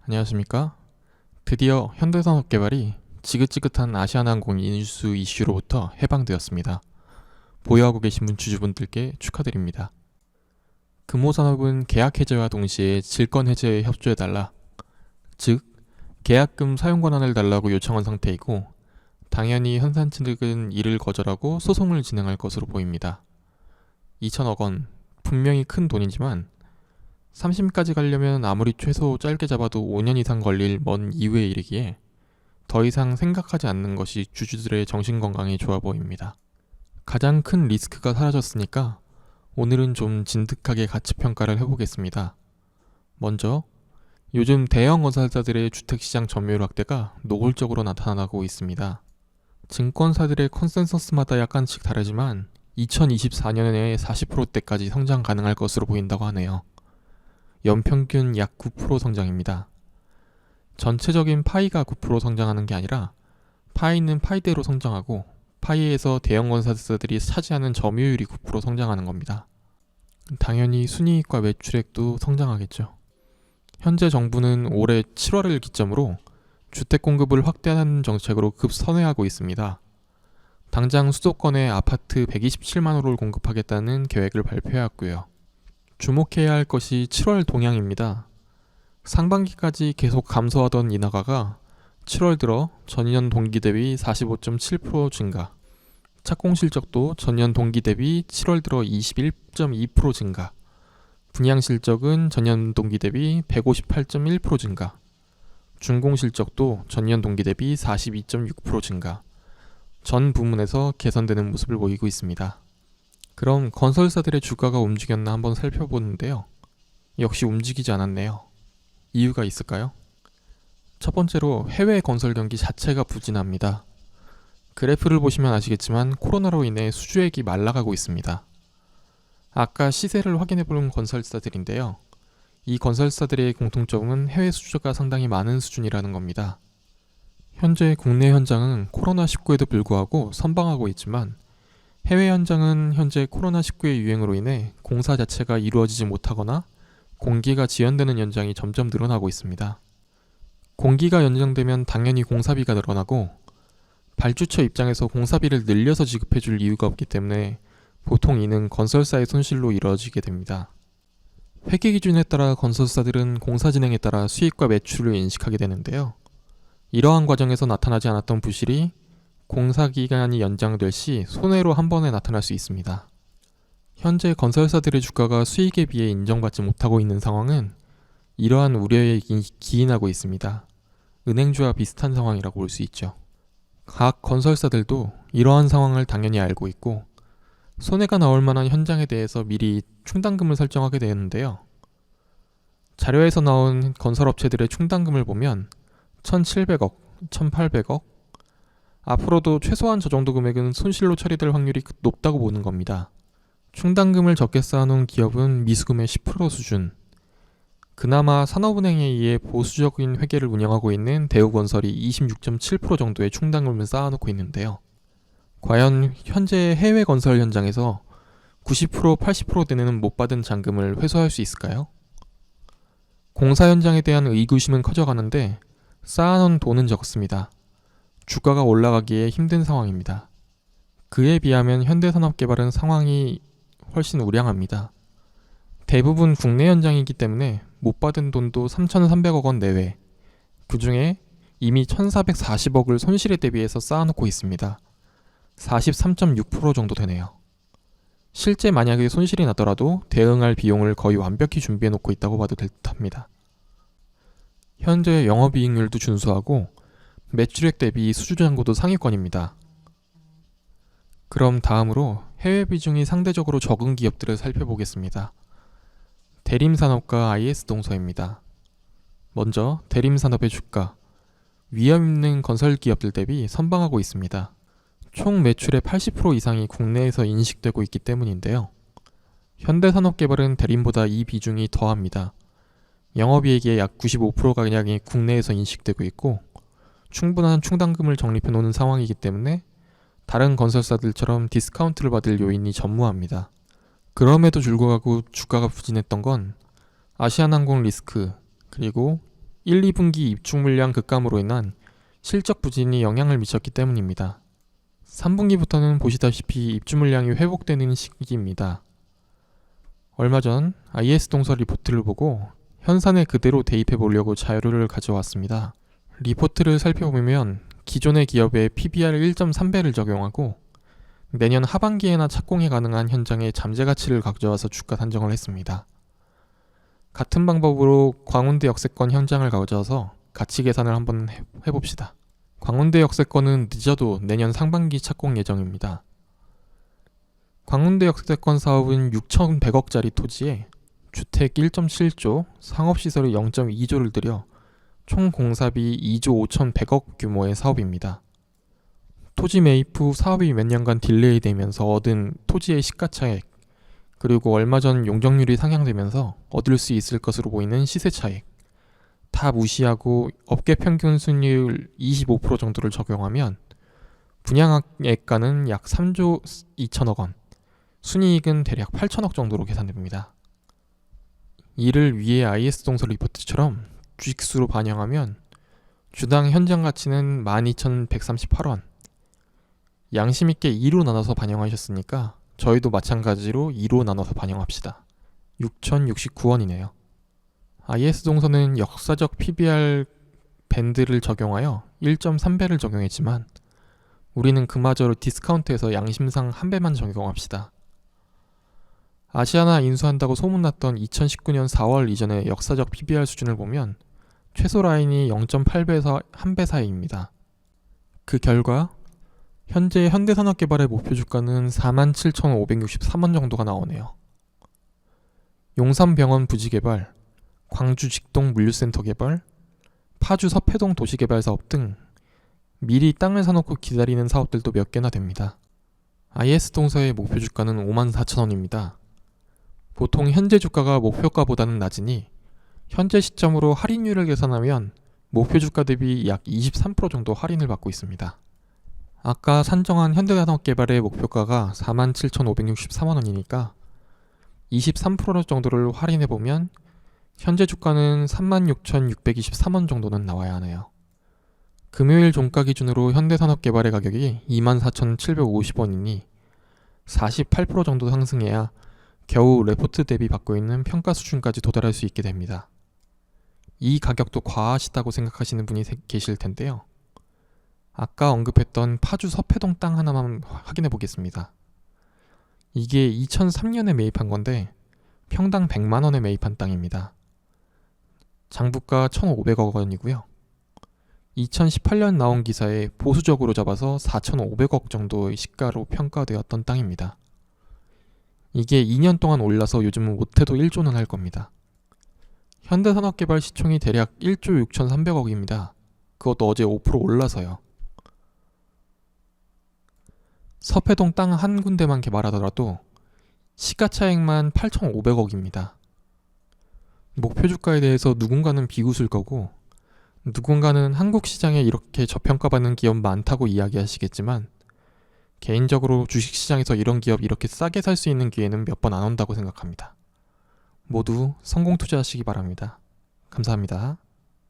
안녕하십니까? 드디어 현대산업개발이 지긋지긋한 아시아나항공 인수 이슈로부터 해방되었습니다. 보유하고 계신 주주분들께 축하드립니다. 금호산업은 계약 해제와 동시에 질권 해제에 협조해달라, 즉 계약금 사용 권한을 달라고 요청한 상태이고, 당연히 현산 측은 이를 거절하고 소송을 진행할 것으로 보입니다. 2천억 원, 분명히 큰 돈이지만 3심까지 가려면 아무리 최소 짧게 잡아도 5년 이상 걸릴 먼 이후에 이르기에 더 이상 생각하지 않는 것이 주주들의 정신건강에 좋아 보입니다. 가장 큰 리스크가 사라졌으니까 오늘은 좀 진득하게 가치평가를 해보겠습니다. 먼저 요즘 대형 건설사들의 주택시장 점유율 확대가 노골적으로 나타나고 있습니다. 증권사들의 컨센서스마다 약간씩 다르지만 2024년에 40%대까지 성장 가능할 것으로 보인다고 하네요. 연평균 약 9% 성장입니다. 전체적인 파이가 9% 성장하는 게 아니라 파이는 파이대로 성장하고 파이에서 대형 건설사들이 차지하는 점유율이 9% 성장하는 겁니다. 당연히 순이익과 매출액도 성장하겠죠. 현재 정부는 올해 7월을 기점으로 주택 공급을 확대하는 정책으로 급선회하고 있습니다. 당장 수도권에 아파트 127만 호를 공급하겠다는 계획을 발표했고요. 주목해야 할 것이 7월 동향입니다. 상반기까지 계속 감소하던 인하가가 7월 들어 전년 동기 대비 45.7% 증가, 착공 실적도 전년 동기 대비 7월 들어 21.2% 증가, 분양 실적은 전년 동기 대비 158.1% 증가, 준공 실적도 전년 동기 대비 42.6% 증가, 전 부문에서 개선되는 모습을 보이고 있습니다. 그럼 건설사들의 주가가 움직였나 한번 살펴보는데요. 역시 움직이지 않았네요. 이유가 있을까요? 첫 번째로 해외 건설 경기 자체가 부진합니다. 그래프를 보시면 아시겠지만 코로나로 인해 수주액이 말라가고 있습니다. 아까 시세를 확인해 본 건설사들인데요. 이 건설사들의 공통점은 해외 수주가 상당히 많은 수준이라는 겁니다. 현재 국내 현장은 코로나19에도 불구하고 선방하고 있지만 해외 현장은 현재 코로나19의 유행으로 인해 공사 자체가 이루어지지 못하거나 공기가 지연되는 현장이 점점 늘어나고 있습니다. 공기가 연장되면 당연히 공사비가 늘어나고 발주처 입장에서 공사비를 늘려서 지급해줄 이유가 없기 때문에 보통 이는 건설사의 손실로 이루어지게 됩니다. 회계 기준에 따라 건설사들은 공사 진행에 따라 수익과 매출을 인식하게 되는데요. 이러한 과정에서 나타나지 않았던 부실이 공사 기간이 연장될 시 손해로 한 번에 나타날 수 있습니다. 현재 건설사들의 주가가 수익에 비해 인정받지 못하고 있는 상황은 이러한 우려에 기인하고 있습니다. 은행주와 비슷한 상황이라고 볼 수 있죠. 각 건설사들도 이러한 상황을 당연히 알고 있고 손해가 나올 만한 현장에 대해서 미리 충당금을 설정하게 되는데요. 자료에서 나온 건설업체들의 충당금을 보면 1,700억, 1,800억, 앞으로도 최소한 저 정도 금액은 손실로 처리될 확률이 높다고 보는 겁니다. 충당금을 적게 쌓아놓은 기업은 미수금의 10% 수준, 그나마 산업은행에 의해 보수적인 회계를 운영하고 있는 대우건설이 26.7% 정도의 충당금을 쌓아놓고 있는데요. 과연 현재 해외 건설 현장에서 90%, 80%대는 못 받은 잔금을 회수할 수 있을까요? 공사 현장에 대한 의구심은 커져가는데 쌓아놓은 돈은 적습니다. 주가가 올라가기에 힘든 상황입니다. 그에 비하면 현대산업개발은 상황이 훨씬 우량합니다. 대부분 국내 현장이기 때문에 못 받은 돈도 3,300억 원 내외, 그 중에 이미 1,440억을 손실에 대비해서 쌓아놓고 있습니다. 43.6% 정도 되네요. 실제 만약에 손실이 나더라도 대응할 비용을 거의 완벽히 준비해놓고 있다고 봐도 될 듯합니다. 현재 영업이익률도 준수하고 매출액 대비 수주잔고도 상위권입니다. 그럼 다음으로 해외 비중이 상대적으로 적은 기업들을 살펴보겠습니다. 대림산업과 IS동서입니다. 먼저 대림산업의 주가, 위험 있는 건설 기업들 대비 선방하고 있습니다. 총 매출의 80% 이상이 국내에서 인식되고 있기 때문인데요. 현대산업개발은 대림보다 이 비중이 더합니다. 영업이익의 약 95%가량이 국내에서 인식되고 있고 충분한 충당금을 적립해 놓는 상황이기 때문에 다른 건설사들처럼 디스카운트를 받을 요인이 전무합니다. 그럼에도 불구하고 주가가 부진했던 건 아시아나항공 리스크, 그리고 1, 2분기 입주 물량 급감으로 인한 실적 부진이 영향을 미쳤기 때문입니다. 3분기부터는 보시다시피 입주 물량이 회복되는 시기입니다. 얼마 전 IS 동서 리포트를 보고 현산에 그대로 대입해 보려고 자료를 가져왔습니다. 리포트를 살펴보면 기존의 기업의 PBR 1.3배를 적용하고 내년 하반기에나 착공이 가능한 현장에 잠재 가치를 가져와서 주가 산정을 했습니다. 같은 방법으로 광운대 역세권 현장을 가져와서 가치 계산을 한번 해봅시다. 광운대 역세권은 늦어도 내년 상반기 착공 예정입니다. 광운대 역세권 사업은 6,100억짜리 토지에 주택 1.7조, 상업시설 0.2조를 들여 총 공사비 2조 5,100억 규모의 사업입니다. 토지 매입 후 사업이 몇 년간 딜레이 되면서 얻은 토지의 시가차익, 그리고 얼마 전 용적률이 상향되면서 얻을 수 있을 것으로 보이는 시세차익 다 무시하고 업계 평균 순이율 25% 정도를 적용하면 분양액가는 약 3조 2천억 원, 순이익은 대략 8천억 정도로 계산됩니다. 이를 위에 IS 동서 리포트처럼 주식수로 반영하면 주당 현장 가치는 12,138원, 양심있게 2로 나눠서 반영하셨으니까 저희도 마찬가지로 2로 나눠서 반영합시다. 6,069원이네요. IS 동서는 역사적 PBR 밴드를 적용하여 1.3배를 적용했지만 우리는 그마저로 디스카운트해서 양심상 한 배만 적용합시다. 아시아나 인수한다고 소문났던 2019년 4월 이전의 역사적 PBR 수준을 보면 최소 라인이 0.8배에서 1배 사이입니다. 그 결과 현재 현대산업개발의 목표 주가는 47,563원 정도가 나오네요. 용산병원 부지 개발, 광주 직동 물류센터 개발, 파주 서패동 도시개발 사업 등 미리 땅을 사놓고 기다리는 사업들도 몇 개나 됩니다. IS 동서의 목표 주가는 54,000원입니다. 보통 현재 주가가 목표가보다는 낮으니 현재 시점으로 할인율을 계산하면 목표 주가 대비 약 23% 정도 할인을 받고 있습니다. 아까 산정한 현대산업개발의 목표가가 47,563원이니까 23% 정도를 할인해보면 현재 주가는 36,623원 정도는 나와야 하네요. 금요일 종가 기준으로 현대산업개발의 가격이 24,750원이니 48% 정도 상승해야 겨우 레포트 대비 받고 있는 평가 수준까지 도달할 수 있게 됩니다. 이 가격도 과하시다고 생각하시는 분이 계실 텐데요. 아까 언급했던 파주 서패동 땅 하나만 확인해 보겠습니다. 이게 2003년에 매입한 건데 평당 100만원에 매입한 땅입니다. 장부가 1,500억 원이고요. 2018년 나온 기사에 보수적으로 잡아서 4,500억 정도의 시가로 평가되었던 땅입니다. 이게 2년 동안 올라서 요즘은 못해도 1조는 할 겁니다. 현대산업개발 시총이 대략 1조 6,300억입니다. 그것도 어제 5% 올라서요. 서패동 땅 한 군데만 개발하더라도 시가차익만 8,500억입니다. 목표 주가에 대해서 누군가는 비웃을 거고 누군가는 한국 시장에 이렇게 저평가받는 기업 많다고 이야기하시겠지만 개인적으로 주식시장에서 이런 기업 이렇게 싸게 살 수 있는 기회는 몇 번 안 온다고 생각합니다. 모두 성공 투자하시기 바랍니다. 감사합니다.